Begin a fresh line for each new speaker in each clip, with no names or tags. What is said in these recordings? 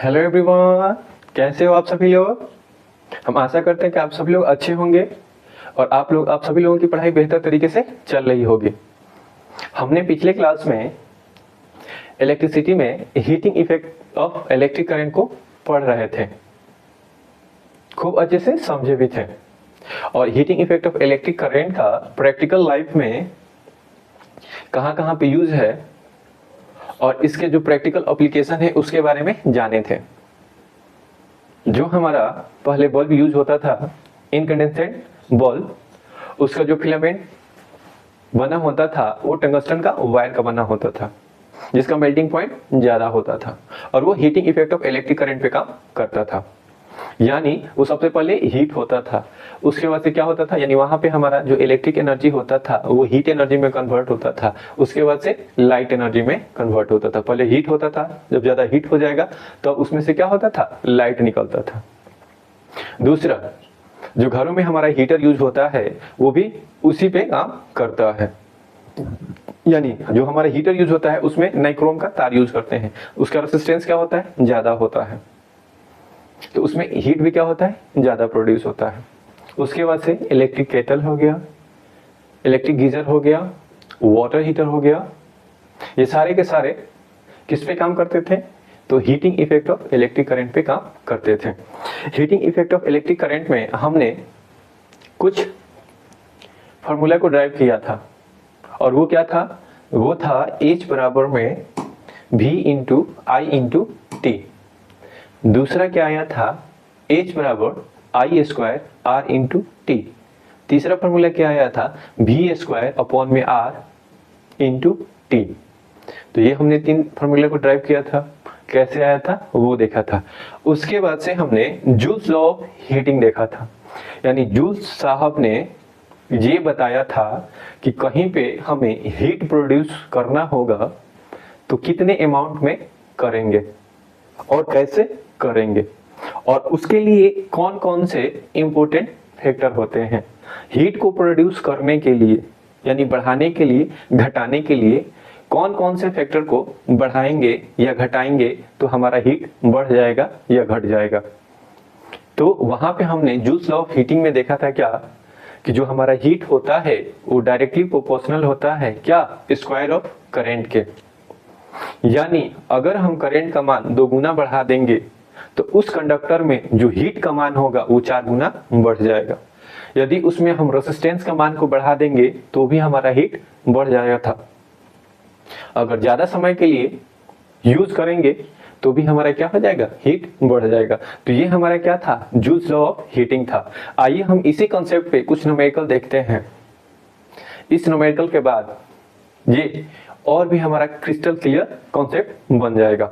Hello everyone, कैसे हो आप सभी लोग। हम आशा करते हैं कि आप सभी लोग अच्छे होंगे और आप सभी लोगों की पढ़ाई बेहतर तरीके से चल रही होगी। हमने पिछले क्लास में इलेक्ट्रिसिटी में heating effect of electric current को पढ़ रहे थे, खूब अच्छे से समझे भी थे। और heating effect of electric current का प्रैक्टिकल लाइफ में कहाँ कहाँ पे यूज है और इसके जो प्रैक्टिकल एप्लीकेशन है उसके बारे में जाने थे। जो हमारा पहले बल्ब यूज होता था, इनकंडेंसेंट बल्ब, उसका जो फिलामेंट बना होता था वो टंगस्टन का वायर का बना होता था, जिसका मेल्टिंग पॉइंट ज्यादा होता था और वो heating effect of electric current पे काम करता था। यानी वो सबसे पहले हीट होता था, उसके बाद से क्या होता था, यानी वहां पे हमारा जो इलेक्ट्रिक एनर्जी होता था वो हीट एनर्जी में कन्वर्ट होता था, उसके बाद से लाइट एनर्जी में कन्वर्ट होता था। पहले हीट होता था, जब ज्यादा हीट हो जाएगा तो उसमें से क्या होता था, लाइट निकलता था। दूसरा, जो घरों में हमारा हीटर यूज होता है वो भी उसी पे काम करता है। यानी जो हमारा हीटर यूज होता है उसमें नाइक्रोम का तार यूज करते हैं, उसका रेसिस्टेंस क्या होता है, ज्यादा होता है, तो उसमें हीट भी क्या होता है, ज्यादा प्रोड्यूस होता है। उसके बाद से इलेक्ट्रिक केटल हो गया, इलेक्ट्रिक गीजर हो गया, वाटर हीटर हो गया, ये सारे के सारे किस पे काम करते थे, तो heating effect of electric current पे काम करते थे। Heating effect of electric current में हमने कुछ फॉर्मूला को ड्राइव किया था और वो क्या था, वो था H बराबर में V इंटू आई इंटू टी। दूसरा क्या आया था, H बराबर आई स्क्वायर R इंटू टी। तीसरा फॉर्मूला क्या आया था, V स्क्वायर अपॉन में R इंटू टी। तो ये हमने तीन फॉर्मूला को ड्राइव किया था, कैसे आया था वो देखा था। उसके बाद से हमने जूल्स लॉ ऑफ हीटिंग देखा था, यानी जूल्स साहब ने ये बताया था कि कहीं पे हमें हीट प्रोड्यूस करना होगा तो कितने अमाउंट में करेंगे और कैसे करेंगे, और उसके लिए कौन कौन से इंपॉर्टेंट फैक्टर होते हैं। हीट को प्रोड्यूस करने के लिए, यानी बढ़ाने के लिए, घटाने के लिए कौन कौन से फैक्टर को बढ़ाएंगे या घटाएंगे तो हमारा हीट बढ़ जाएगा या घट जाएगा। तो वहां पे हमने जूल्स लॉ ऑफ हीटिंग में देखा था क्या, कि जो हमारा हीट होता है वो डायरेक्टली प्रोपोर्शनल होता है क्या, स्क्वायर ऑफ करंट के। यानी अगर हम करंट का मान 2 गुना बढ़ा देंगे तो उस कंडक्टर में जो हीट का मान होगा वो 4 गुना बढ़ जाएगा। यदि उसमें हम रेजिस्टेंस का मान को बढ़ा देंगे तो भी हमारा हीट बढ़ जाएगा था। अगर ज्यादा समय के लिए यूज करेंगे तो भी हमारा क्या हो जाएगा, हीट बढ़ जाएगा। तो ये हमारा क्या था, जूल्स लॉ ऑफ हीटिंग था। आइए हम इसी कॉन्सेप्ट पे कुछ न्यूमेरिकल देखते हैं। इस न्यूमेरिकल के बाद ये और भी हमारा क्रिस्टल क्लियर कॉन्सेप्ट बन जाएगा।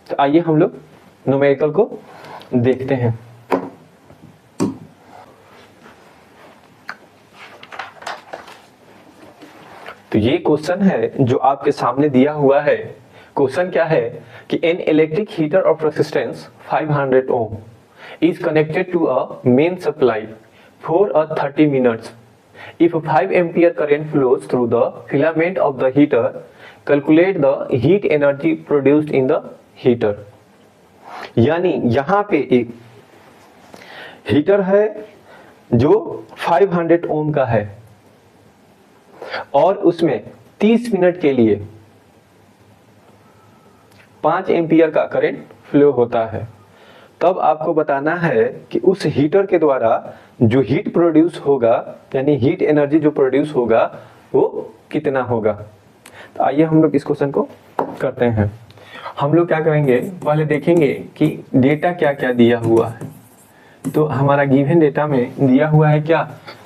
तो आइए हम लोग न्यूमेरिकल को देखते हैं। तो ये क्वेश्चन है जो आपके सामने दिया हुआ है। क्वेश्चन क्या है कि an electric heater of resistance 500 ohm is connected to a main supply for 30 minutes. If 5 ampere current flows through the filament of the heater, calculate the heat energy produced in the heater। यानी यहाँ पे एक heater है जो 500 ओम का है और उसमें 30 मिनट के लिए 5 एम्पियर का करंट फ्लो होता है। तब आपको बताना है कि उस हीटर के द्वारा जो हीट प्रोड्यूस होगा, यानी हीट एनर्जी जो प्रोड्यूस होगा वो कितना होगा। तो आइए हम लोग इस क्वेश्चन को करते हैं। हम लोग क्या करेंगे, पहले देखेंगे कि डेटा क्या क्या दिया हुआ है। तो हमारा गिवन डेटा में दिया हुआ है क्या,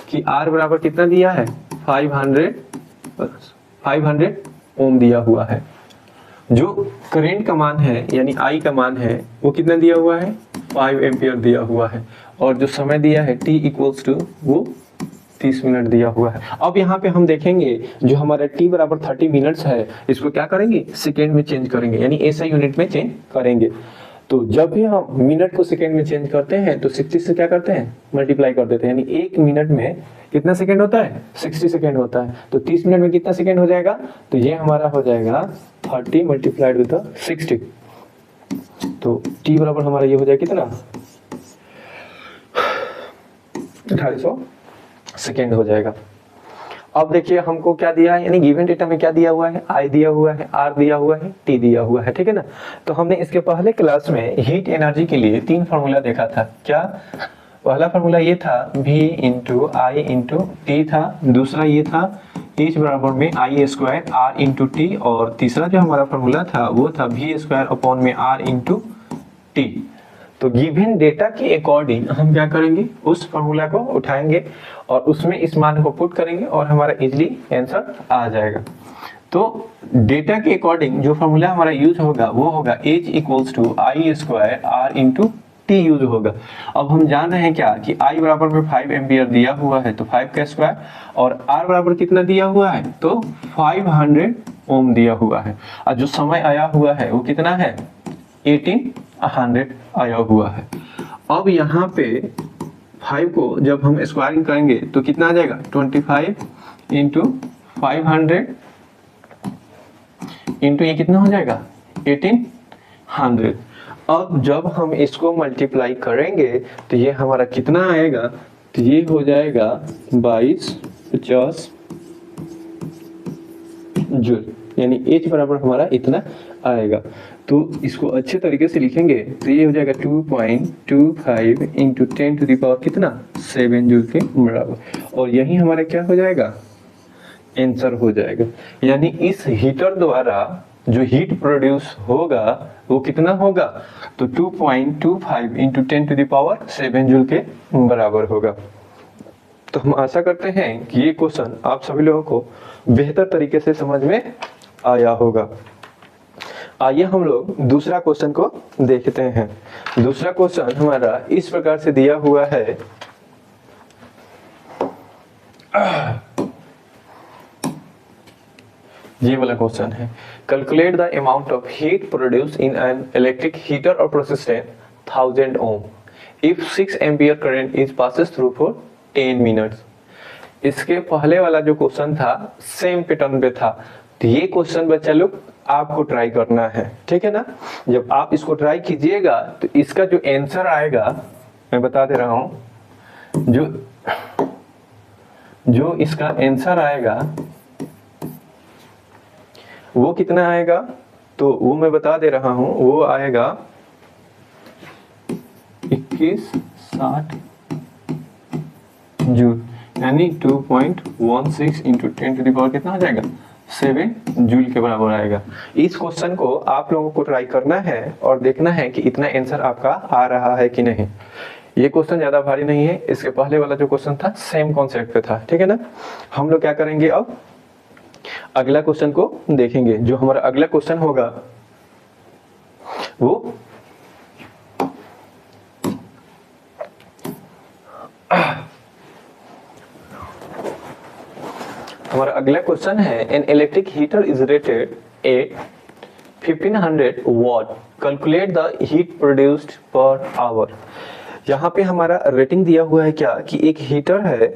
कि R बराबर कितना दिया है, 500 ओम दिया हुआ है। जो करंट का मान है यानी I का मान है वो कितना दिया हुआ है, 5 एम्पियर दिया हुआ है, और जो समय दिया है T इक्वल्स टू वो 30 मिनट दिया हुआ है। अब यहाँ पे हम देखेंगे जो हमारा T बराबर 30 मिनट्स है, इसको क्या करेंगे, सेकेंड में चेंज करेंगे, यानी SI यूनिट में चेंज करेंगे। तो जब भी हम मिनट को सेकेंड में चेंज करते हैं तो 60 से क्या करते हैं, मल्टीप्लाई कर देते हैं, यानी 1 मिनट में कितना सेकेंड होता है, 60 सेकेंड होता है। तो 30 मिनट में कितना सेकेंड हो जाएगा, तो ये हमारा हो जाएगा 30 मल्टीप्लाइड विद 60। तो t बराबर हमारा ये हो जाए कितना 250 सेकेंड हो जाएगा। अब देखिए हमको क्या दिया है, यानी गिवन डेटा में क्या दिया हुआ है, I दिया हुआ है, R दिया हुआ है, T दिया हुआ है, ठीक है ना। तो हमने इसके पहले क्लास में हीट एनर्जी के लिए 3 फार्मूला देखा था। क्या पहला फार्मूला ये था V इंटू आई इंटू टी था, दूसरा ये था H बराबर में आई स्क्वायर R इंटू टी, और तीसरा जो हमारा फार्मूला था वो था V स्क्वायर अपॉन में R इंटू टी। तो गिवन डेटा के अकॉर्डिंग हम क्या करेंगे, उस फॉर्मूला को उठाएंगे और उसमें इस मान को पुट करेंगे और हमारा इजीली आंसर आ जाएगा। तो डेटा के अकॉर्डिंग जो फॉर्मूला हमारा यूज होगा वो होगा H equals to I square R into T use होगा। अब हम जान रहे हैं क्या कि I बराबर में 5 एम्पियर दिया हुआ है, तो 5 का स्क्वायर, और R बराबर कितना दिया हुआ है, तो 500 ओम दिया हुआ है, और जो समय आया हुआ है वो कितना है 1800 आया हुआ है। अब यहाँ पे 5 को जब हम स्क्वायरिंग करेंगे तो कितना आ जाएगा 25 इंटू 500 इंटू ये कितना हो जाएगा 1800। अब जब हम इसको मल्टीप्लाई करेंगे तो ये हमारा कितना आएगा, तो ये हो जाएगा 2250 जूल, यानी H बराबर हमारा इतना आएगा। तो इसको अच्छे तरीके से लिखेंगे तो ये हो जाएगा 2.25 इंटू 10 टू द पावर कितना 7 जूल के बराबर, और यही हमारा क्या हो जाएगा आंसर हो जाएगा। यानी इस हीटर द्वारा जो हीट प्रोड्यूस होगा वो कितना होगा, तो 2.25 into 10 to the power 7 joule के बराबर होगा। तो हम आशा करते हैं कि ये क्वेश्चन आप सभी लोगों को बेहतर तरीके से समझ में आया होगा। आइए हम लोग दूसरा क्वेश्चन को देखते हैं। दूसरा क्वेश्चन हमारा इस प्रकार से दिया हुआ है, ये वाला क्वेश्चन है, calculate the amount of heat produce in an electric heater or processor 1000 ohm if 6 ampere current is passes through for 10 minutes. इसके पहले वाला जो क्वेश्चन था सेम पैटर्न पे था, तो ये क्वेश्चन बच्चा लोग आपको ट्राई करना है, ठीक है ना। जब आप इसको ट्राई कीजिएगा तो इसका जो आंसर आएगा मैं बता दे रहा हूं, जो इसका आंसर आएगा वो कितना आएगा, तो वो मैं बता दे रहा हूं, वो आएगा 2160 जूल, यानी 2.16 इंटू 10 टू द पावर कितना हो जाएगा 7 जूल के बराबर आएगा। इस क्वेश्चन को आप लोगों को ट्राई करना है और देखना है कि इतना आंसर आपका आ रहा है कि नहीं। ये क्वेश्चन ज्यादा भारी नहीं है, इसके पहले वाला जो क्वेश्चन था सेम कॉन्सेप्ट पे था, ठीक है ना। हम लोग क्या करेंगे, अब अगला क्वेश्चन को देखेंगे। जो हमारा अगला क्वेश्चन होगा वो हमारा अगला क्वेश्चन है, N electric heater is rated eight 1500 what, calculate the heat produced per hour. यहाँ पे हमारा रेटिंग दिया हुआ है क्या, कि एक हीटर है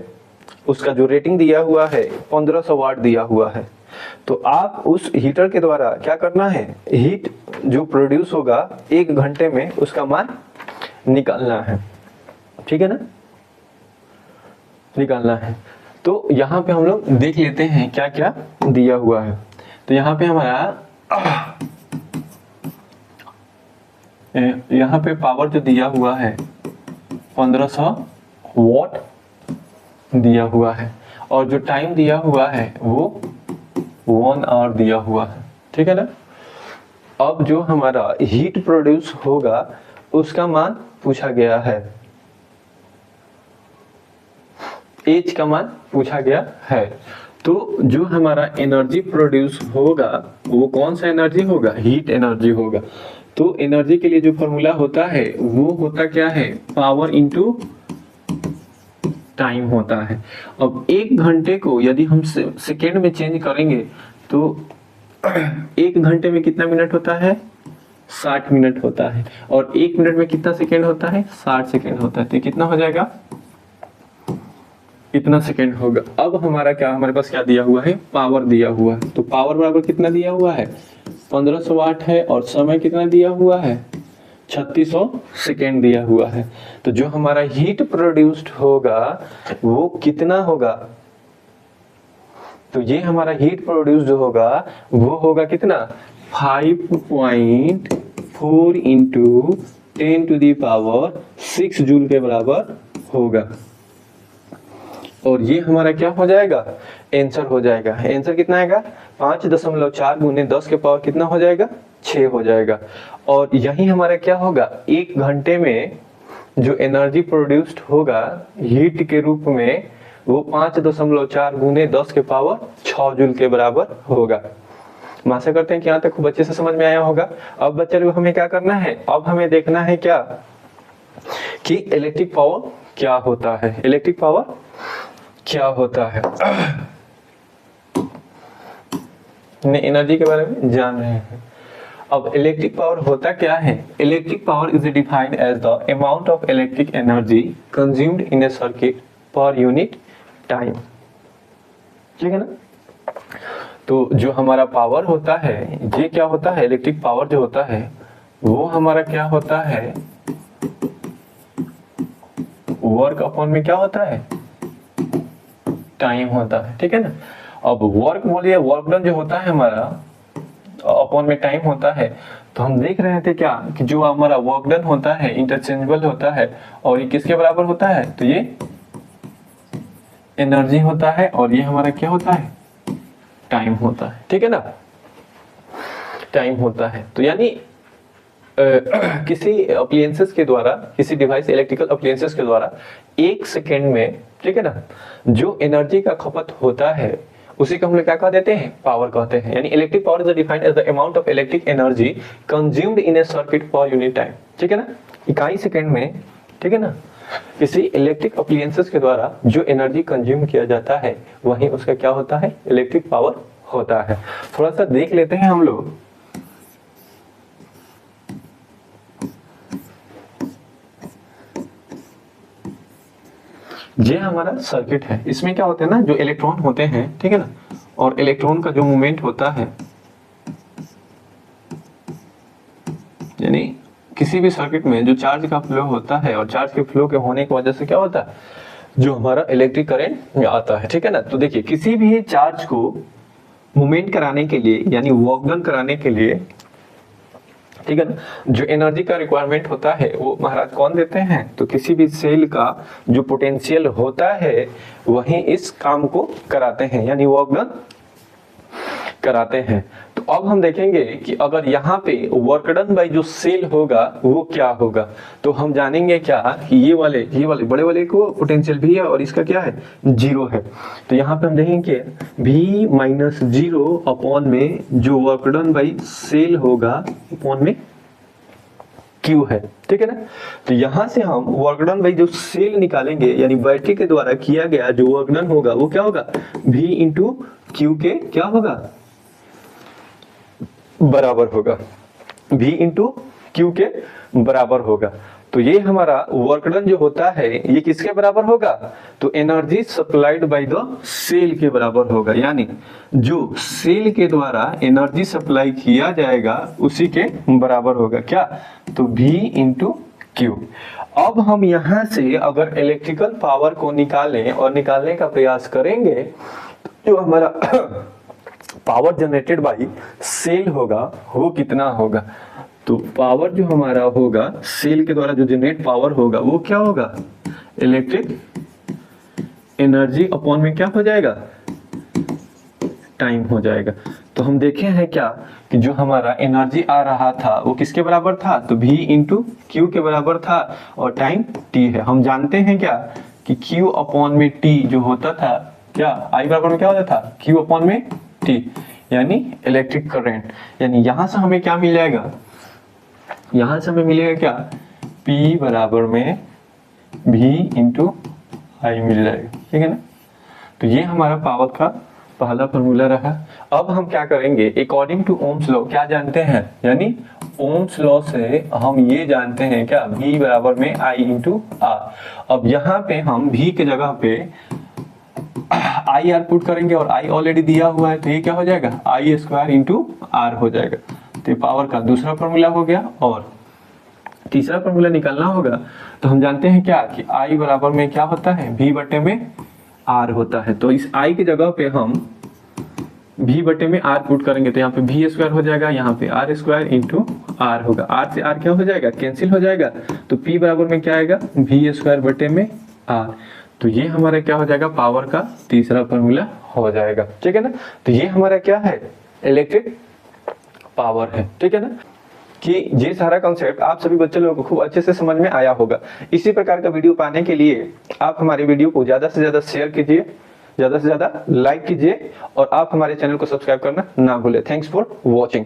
उसका जो रेटिंग दिया हुआ है 1500 वाट दिया हुआ है। तो आप उस हीटर के द्वारा क्या करना है, हीट जो प्रोड्यूस होगा 1 घंटे में उसका मान निकालना है, ठीक है ना, निकालना है। तो यहाँ पे हम लोग देख लेते हैं क्या क्या दिया हुआ है। तो यहाँ पे हमारा यहाँ पे पावर जो दिया हुआ है 1500 वॉट दिया हुआ है, और जो टाइम दिया हुआ है वो 1 आवर दिया हुआ है, ठीक है ना। अब जो हमारा हीट प्रोड्यूस होगा उसका मान पूछा गया है, एच का मान पूछा गया है। तो जो हमारा एनर्जी प्रोड्यूस होगा वो कौन सा एनर्जी होगा, हीट एनर्जी होगा। तो एनर्जी के लिए जो फॉर्मूला होता है वो होता क्या है, पावर इनटू टाइम होता है। अब 1 घंटे को यदि हम सेकेंड में चेंज करेंगे तो 1 घंटे में कितना मिनट होता है, 60 मिनट होता है, और 1 मिनट में कितना सेकेंड होता है, 60 सेकेंड होता है। तो कितना हो जाएगा, इतना सेकेंड होगा। अब हमारा क्या, हमारे पास क्या दिया हुआ है, पावर दिया हुआ है। तो पावर बराबर कितना दिया हुआ है 1500 वाट है और समय कितना दिया हुआ है 3600 सेकेंड दिया हुआ है। तो जो हमारा हीट प्रोड्यूस्ड होगा वो कितना होगा, तो ये हमारा हीट प्रोड्यूस्ड होगा वो होगा कितना 5.4 इंटू 10⁻6 जूल के बराबर होगा। और ये हमारा क्या हो जाएगा, आंसर हो जाएगा। आंसर कितना आएगा 5.4 गुने 10 के पावर कितना हो जाएगा 6 हो जाएगा। और यही हमारा क्या होगा, एक घंटे में जो एनर्जी प्रोड्यूस्ड होगा हीट के रूप में वो 5.4 गुने 10 के पावर 6 जूल के बराबर होगा। हम आशा करते हैं कि यहाँ तक खूब अच्छे से समझ में आया होगा। अब बच्चे लोग हमें क्या करना है, अब हमें देखना है क्या कि इलेक्ट्रिक पावर क्या होता है, इलेक्ट्रिक पावर क्या होता है। एनर्जी के बारे में जान रहे हैं। अब इलेक्ट्रिक पावर होता क्या है, electric power is defined as the amount of electric energy consumed in a circuit per unit time, ठीक है ना। तो जो हमारा पावर होता है ये क्या होता है, इलेक्ट्रिक पावर जो होता है वो हमारा क्या होता है, वर्क अपॉन में क्या होता है टाइम होता है, ठीक है ना। अब वर्क बोलिए वर्क डन जो होता है हमारा अपॉन में टाइम होता है। तो हम देख रहे थे क्या कि जो हमारा वर्क डन होता है इंटरचेंजेबल होता है और ये किसके बराबर होता है, तो ये एनर्जी होता है और ये हमारा क्या होता है टाइम होता है, ठीक है ना, टाइम होता है। तो यानी किसी अप्लायंसेस के द्वारा, किसी डिवाइस इलेक्ट्रिकल अप्लायंसेस के द्वारा 1 सेकेंड में, ठीक है ना, जो एनर्जी का खपत होता है उसी को हम लोग क्या कह देते हैं, पावर कहते हैं। यानी electric power is defined as the amount of electric energy consumed in a circuit per unit time, ठीक है ना, इकाई सेकेंड में, ठीक है ना, किसी इलेक्ट्रिक अप्लायंसेस के द्वारा जो एनर्जी कंज्यूम किया जाता है वही उसका क्या होता है, इलेक्ट्रिक पावर होता है। थोड़ा सा देख लेते हैं हम लोग। ये हमारा सर्किट है, इसमें क्या होता है ना, जो इलेक्ट्रॉन होते हैं, ठीक है ना, और इलेक्ट्रॉन का जो मूवमेंट होता है, यानी किसी भी सर्किट में जो चार्ज का फ्लो होता है और चार्ज के फ्लो के होने की वजह से क्या होता है, जो हमारा इलेक्ट्रिक करंट आता है, ठीक है ना। तो देखिए किसी भी चार्ज को मूवमेंट कराने के लिए यानी वर्क डन कराने के लिए, ठीक है ना, जो एनर्जी का रिक्वायरमेंट होता है वो महाराज कौन देते हैं, तो किसी भी सेल का जो पोटेंशियल होता है वही इस काम को कराते हैं यानी वर्क डन कराते हैं। तो अब हम देखेंगे कि अगर यहाँ पे वर्क डन बाय जो सेल होगा वो क्या होगा। तो हम जानेंगे क्या कि ये वाले बड़े वाले को पोटेंशियल भी है और इसका क्या है 0 है। तो यहाँ पे हम देखेंगे V-0 अपॉन में जो वर्क डन बाय सेल होगा अपॉन में Q है, ठीक है ना। तो यहां से हम वर्क डन बाय जो सेल निकालेंगे यानी बैटरी के द्वारा किया गया जो वर्क डन होगा वो क्या होगा V इंटू Q के क्या होगा बराबर होगा, V इंटू Q के बराबर होगा। तो ये हमारा वर्क डन जो होता है ये किसके बराबर होगा, तो energy supplied by the cell के बराबर होगा। यानी जो सेल के द्वारा एनर्जी सप्लाई किया जाएगा उसी के बराबर होगा क्या, तो V इंटू Q। अब हम यहां से अगर इलेक्ट्रिकल पावर को निकालें और निकालने का प्रयास करेंगे तो जो हमारा पावर जनरेटेड बाय सेल होगा वो कितना होगा। तो पावर जो हमारा होगा सेल के द्वारा जो जनरेट पावर होगा वो क्या होगा, इलेक्ट्रिक एनर्जी अपॉन में क्या हो जाएगा टाइम हो जाएगा। तो हम देखे हैं क्या कि जो हमारा एनर्जी आ रहा था वो किसके बराबर था, तो V इंटू Q के बराबर था और टाइम T है। हम जानते हैं क्या कि Q अपॉन में T जो होता था क्या, I बराबर में क्या होता था Q अपॉन में T यानी इलेक्ट्रिक करंट। यानी यहां से हमें क्या मिल जाएगा, यहां से हमें मिलेगा क्या P बराबर में V इंटू I मिल जाएगा, ठीक है ना। तो ये हमारा पावर का पहला फॉर्मूला रहा। अब हम क्या करेंगे, अकॉर्डिंग टू ओम्स लॉ क्या जानते हैं, यानी ओम्स लॉ से हम ये जानते हैं क्या V बराबर में I इंटू R। अब यहाँ पे हम V के जगह पे आई आर पुट करेंगे और आई ऑलरेडी दिया हुआ है, तो ये क्या हो जाएगा आई स्क्वायर इंटू आर हो जाएगा। तो पावर का दूसरा फॉर्मूला हो गया। और तीसरा फॉर्मूला निकालना होगा तो हम जानते हैं क्या कि आई बराबर में क्या होता है v बटे में r होता है। तो इस i की जगह पे हम v बटे में r पुट करेंगे, तो यहाँ पे v स्क्वायर हो जाएगा, यहाँ पे r स्क्वायर इंटू r होगा। r से r क्या हो जाएगा कैंसिल हो जाएगा, तो p बराबर में क्या आएगा v स्क्वायर बटे में r। तो ये हमारा क्या हो जाएगा पावर का तीसरा फॉर्मूला हो जाएगा, ठीक है ना। तो ये हमारा क्या है इलेक्ट्रिक पावर है, ठीक है ना। कि ये सारा कॉन्सेप्ट आप सभी बच्चे लोगों को खूब अच्छे से समझ में आया होगा। इसी प्रकार का वीडियो पाने के लिए आप हमारे वीडियो को ज्यादा से ज्यादा शेयर कीजिए, ज्यादा से ज्यादा लाइक कीजिए और आप हमारे चैनल को सब्सक्राइब करना ना भूलें। Thanks for watching.